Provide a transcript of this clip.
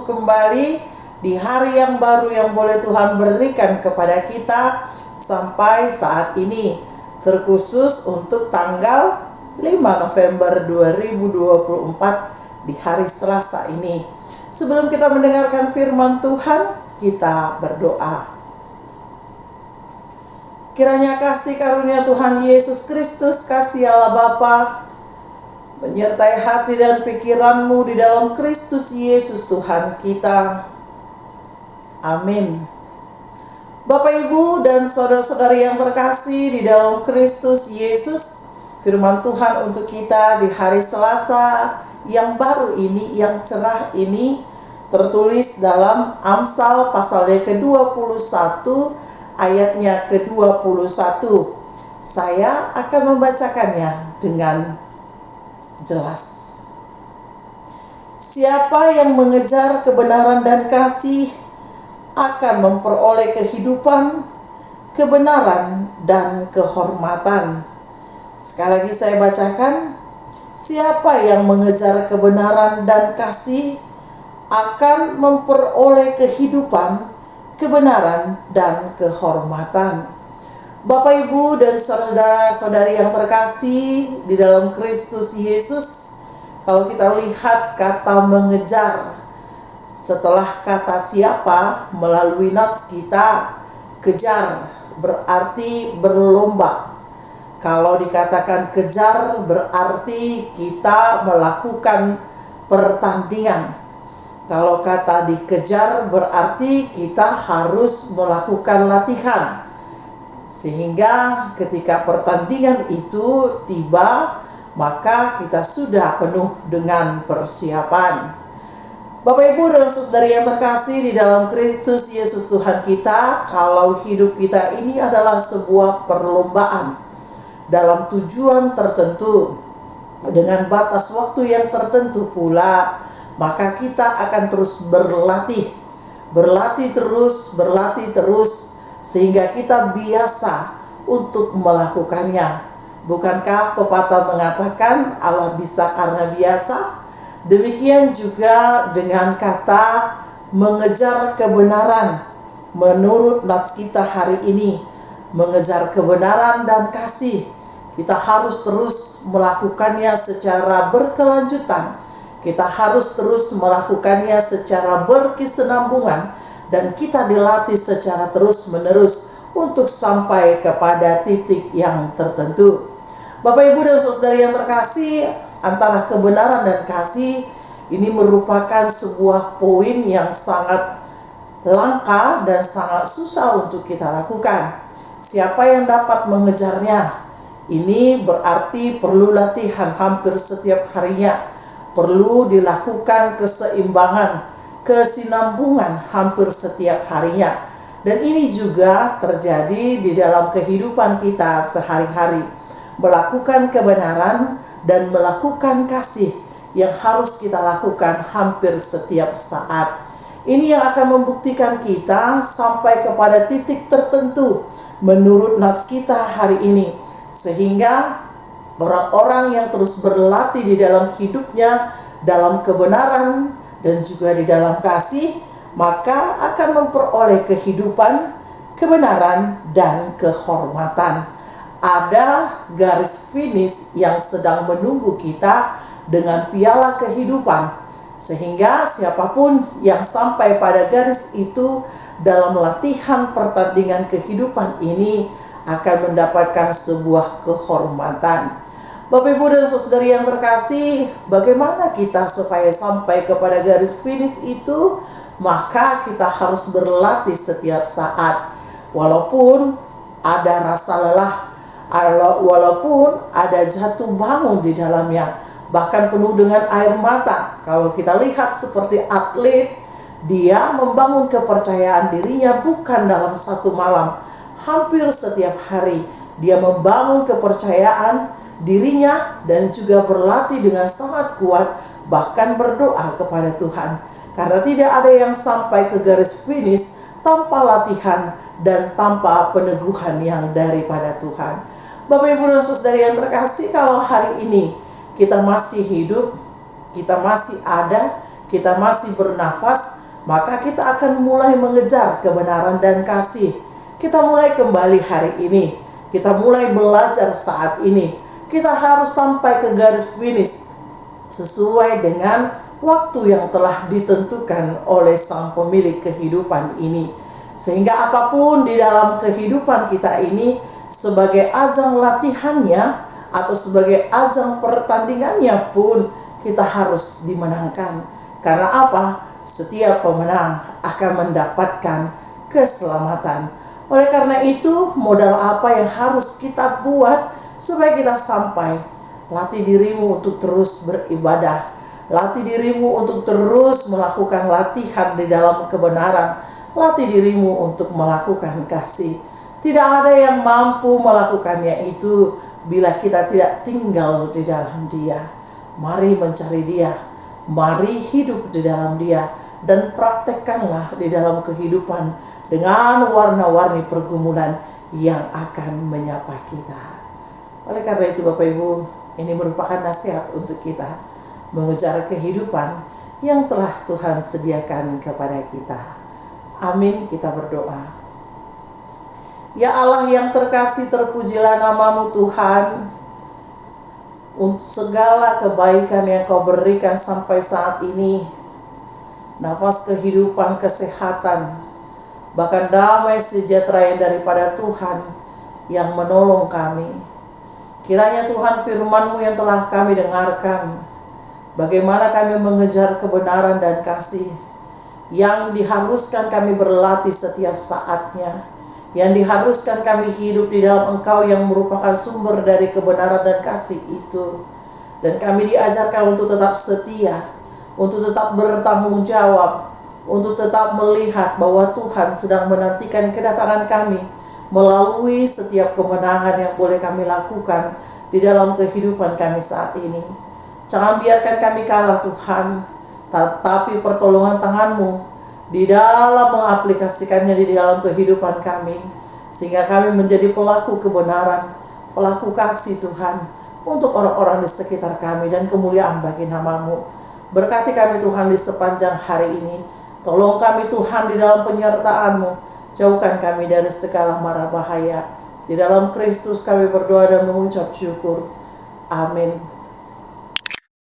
untuk kembali di hari yang baru yang boleh Tuhan berikan kepada kita sampai saat ini, terkhusus untuk tanggal 5 November 2024 di hari Selasa ini. Sebelum kita mendengarkan firman Tuhan, kita berdoa. Kiranya kasih karunia Tuhan Yesus Kristus, kasih Allah Bapa, menyertai hati dan pikiranmu di dalam Kristus Yesus Tuhan kita. Amin. Bapak, Ibu, dan saudara-saudari yang terkasih di dalam Kristus Yesus, firman Tuhan untuk kita di hari Selasa yang baru ini, yang cerah ini, tertulis dalam Amsal pasal ke-21 ayatnya ke-21. Saya akan membacakannya dengan jelas. Siapa yang mengejar kebenaran dan kasih akan memperoleh kehidupan, kebenaran, dan kehormatan. Sekali lagi saya bacakan. Siapa yang mengejar kebenaran dan kasih akan memperoleh kehidupan, kebenaran, dan kehormatan. Bapak, Ibu, dan saudara-saudari yang terkasih di dalam Kristus Yesus, kalau kita lihat kata mengejar setelah kata siapa melalui nats kita, kejar berarti berlomba. Kalau dikatakan kejar berarti kita melakukan pertandingan. Kalau kata dikejar berarti kita harus melakukan latihan. Sehingga ketika pertandingan itu tiba, maka kita sudah penuh dengan persiapan. Bapak, Ibu, dan saudari yang terkasih di dalam Kristus Yesus Tuhan kita, kalau hidup kita ini adalah sebuah perlombaan dalam tujuan tertentu, dengan batas waktu yang tertentu pula, maka kita akan terus berlatih terus, sehingga kita biasa untuk melakukannya. Bukankah pepatah mengatakan Allah bisa karena biasa? Demikian juga dengan kata mengejar kebenaran. Menurut nats kita hari ini, mengejar kebenaran dan kasih, kita harus terus melakukannya secara berkelanjutan. Kita harus terus melakukannya secara berkesinambungan, dan kita dilatih secara terus-menerus untuk sampai kepada titik yang tertentu. Bapak, Ibu, dan saudari yang terkasih, antara kebenaran dan kasih ini merupakan sebuah poin yang sangat langka dan sangat susah untuk kita lakukan. Siapa yang dapat mengejarnya? Ini berarti perlu latihan hampir setiap harinya. Perlu dilakukan keseimbangan, kesinambungan hampir setiap harinya. Dan ini juga terjadi di dalam kehidupan kita sehari-hari. Melakukan kebenaran dan melakukan kasih yang harus kita lakukan hampir setiap saat. Ini yang akan membuktikan kita sampai kepada titik tertentu menurut nats kita hari ini. Sehingga orang-orang yang terus berlatih di dalam hidupnya, dalam kebenaran dan juga di dalam kasih, maka akan memperoleh kehidupan, kebenaran, dan kehormatan. Ada garis finish yang sedang menunggu kita dengan piala kehidupan, sehingga siapapun yang sampai pada garis itu dalam latihan pertandingan kehidupan ini akan mendapatkan sebuah kehormatan. Bapak, Ibu, dan saudari yang terkasih, bagaimana kita supaya sampai kepada garis finish itu? Maka kita harus berlatih setiap saat. Walaupun ada rasa lelah, walaupun ada jatuh bangun di dalamnya, bahkan penuh dengan air mata. Kalau kita lihat seperti atlet, dia membangun kepercayaan dirinya bukan dalam satu malam. Hampir setiap hari dia membangun kepercayaan dirinya dan juga berlatih dengan sangat kuat, bahkan berdoa kepada Tuhan. Karena tidak ada yang sampai ke garis finish tanpa latihan dan tanpa peneguhan yang daripada Tuhan. Bapak, Ibu, dan saudari yang terkasih, kalau hari ini kita masih hidup, kita masih ada, kita masih bernafas, maka kita akan mulai mengejar kebenaran dan kasih. Kita mulai kembali hari ini. Kita mulai belajar saat ini. Kita harus sampai ke garis finish sesuai dengan waktu yang telah ditentukan oleh Sang Pemilik kehidupan ini. Sehingga apapun di dalam kehidupan kita ini, sebagai ajang latihannya atau sebagai ajang pertandingannya pun, kita harus dimenangkan. Karena apa? Setiap pemenang akan mendapatkan keselamatan. Oleh karena itu, modal apa yang harus kita buat supaya kita sampai? Latih dirimu untuk terus beribadah. Latih dirimu untuk terus melakukan latihan di dalam kebenaran. Latih dirimu untuk melakukan kasih. Tidak ada yang mampu melakukannya itu bila kita tidak tinggal di dalam Dia. Mari mencari Dia. Mari hidup di dalam Dia. Dan praktekkanlah di dalam kehidupan dengan warna-warni pergumulan yang akan menyapa kita. Oleh karena itu Bapak Ibu, ini merupakan nasihat untuk kita mengejar kehidupan yang telah Tuhan sediakan kepada kita. Amin, kita berdoa. Ya Allah yang terkasih, terpujilah nama-Mu Tuhan, untuk segala kebaikan yang Kau berikan sampai saat ini. Nafas kehidupan, kesehatan, bahkan damai sejahtera yang daripada Tuhan yang menolong kami. Kiranya Tuhan firman-Mu yang telah kami dengarkan, bagaimana kami mengejar kebenaran dan kasih, yang diharuskan kami berlatih setiap saatnya, yang diharuskan kami hidup di dalam Engkau yang merupakan sumber dari kebenaran dan kasih itu. Dan kami diajarkan untuk tetap setia, untuk tetap bertanggung jawab, untuk tetap melihat bahwa Tuhan sedang menantikan kedatangan kami melalui setiap kemenangan yang boleh kami lakukan di dalam kehidupan kami saat ini. Jangan biarkan kami kalah Tuhan, tetapi pertolongan tangan-Mu di dalam mengaplikasikannya di dalam kehidupan kami, sehingga kami menjadi pelaku kebenaran, pelaku kasih Tuhan untuk orang-orang di sekitar kami, dan kemuliaan bagi nama-Mu. Berkati kami Tuhan di sepanjang hari ini. Tolong kami Tuhan di dalam penyertaan-Mu. Jauhkan kami dari segala mara bahaya. Di dalam Kristus kami berdoa dan mengucap syukur. Amin.